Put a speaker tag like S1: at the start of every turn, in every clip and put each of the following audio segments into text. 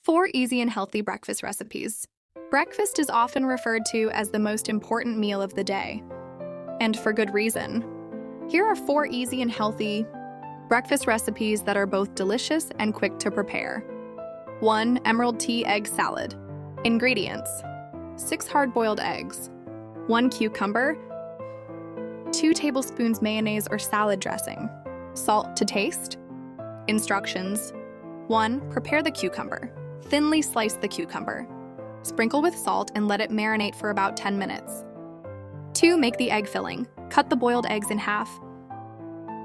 S1: 4 easy and healthy breakfast recipes. Breakfast is often referred to as the most important meal of the day, and for good reason. Here are 4 easy and healthy breakfast recipes that are both delicious and quick to prepare. 1. Emerald tea egg salad. Ingredients: 6 hard-boiled eggs, 1 cucumber, 2 tablespoons mayonnaise or salad dressing, salt to taste. Instructions: 1. Prepare the cucumber. Thinly slice the cucumber. Sprinkle with salt and let it marinate for about 10 minutes. 2. Make the egg filling. Cut the boiled eggs in half.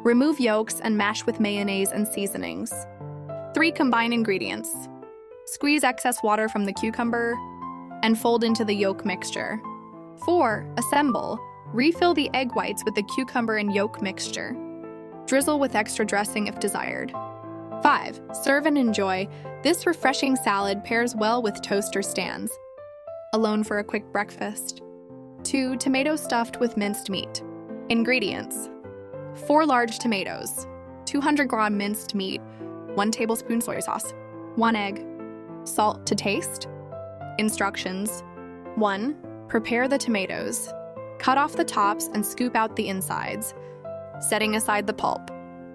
S1: Remove yolks and mash with mayonnaise and seasonings. 3. Combine ingredients. Squeeze excess water from the cucumber and fold into the yolk mixture. 4. Assemble. Refill the egg whites with the cucumber and yolk mixture. Drizzle with extra dressing if desired. 5. Serve and enjoy. This refreshing salad pairs well with toast or stands. Alone for a quick breakfast. 2. Tomato stuffed with minced meat. Ingredients: 4 large tomatoes, 200-gram minced meat, 1 tablespoon soy sauce, 1 egg, salt to taste. Instructions: 1. Prepare the tomatoes. Cut off the tops and scoop out the insides, setting aside the pulp.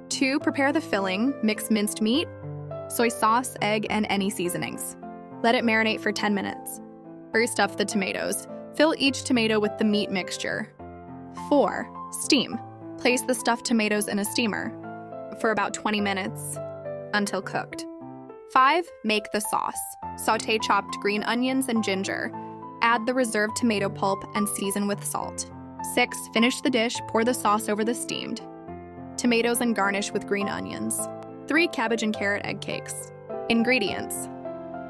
S1: 2. Prepare the filling. Mix minced meat, soy sauce, egg, and any seasonings. Let it marinate for 10 minutes. Stuff the tomatoes. Fill each tomato with the meat mixture. 4. Steam. Place the stuffed tomatoes in a steamer for about 20 minutes until cooked. 5. Make the sauce. Sauté chopped green onions and ginger. Add the reserved tomato pulp and season with salt. 6. Finish the dish. Pour the sauce over the steamed tomatoes and garnish with green onions. 3. Cabbage and carrot egg cakes. Ingredients: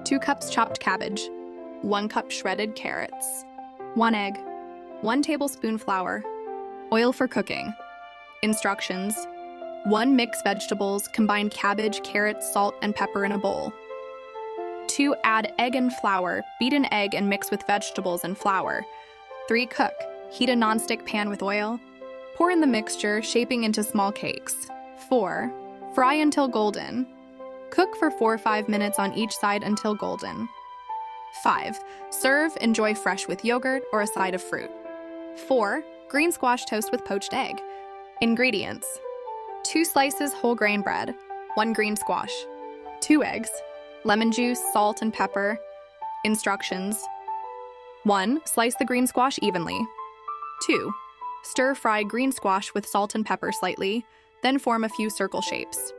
S1: 2 cups chopped cabbage, 1 cup shredded carrots, 1 egg, 1 tablespoon flour, oil for cooking. Instructions: 1. Mix vegetables. Combine cabbage, carrots, salt, and pepper in a bowl. 2. Add egg and flour. Beat an egg and mix with vegetables and flour. 3. Cook. Heat a nonstick pan with oil. Pour in the mixture, shaping into small cakes. 4. Fry until golden. Cook for 4 or 5 minutes on each side until golden. 5. Serve. Enjoy fresh with yogurt or a side of fruit. 4. Green squash toast with poached egg. Ingredients: 2 slices whole grain bread, 1 green squash, 2 eggs, lemon juice, salt, and pepper. Instructions: 1. Slice the green squash evenly. 2. Stir-fry green squash with salt and pepper slightly, then form a few circle shapes.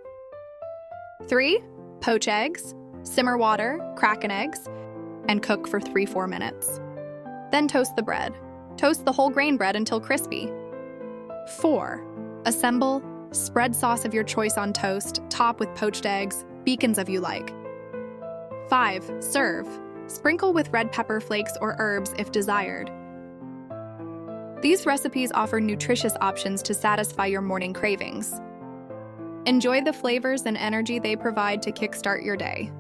S1: 3. Poach eggs, simmer water, crack an eggs, and cook for 3-4 minutes. Then toast the bread. Toast the whole grain bread until crispy. 4. Assemble. Spread sauce of your choice on toast, top with poached eggs, beacons if you like. 5. Serve. Sprinkle with red pepper flakes or herbs if desired. These recipes offer nutritious options to satisfy your morning cravings. Enjoy the flavors and energy they provide to kickstart your day.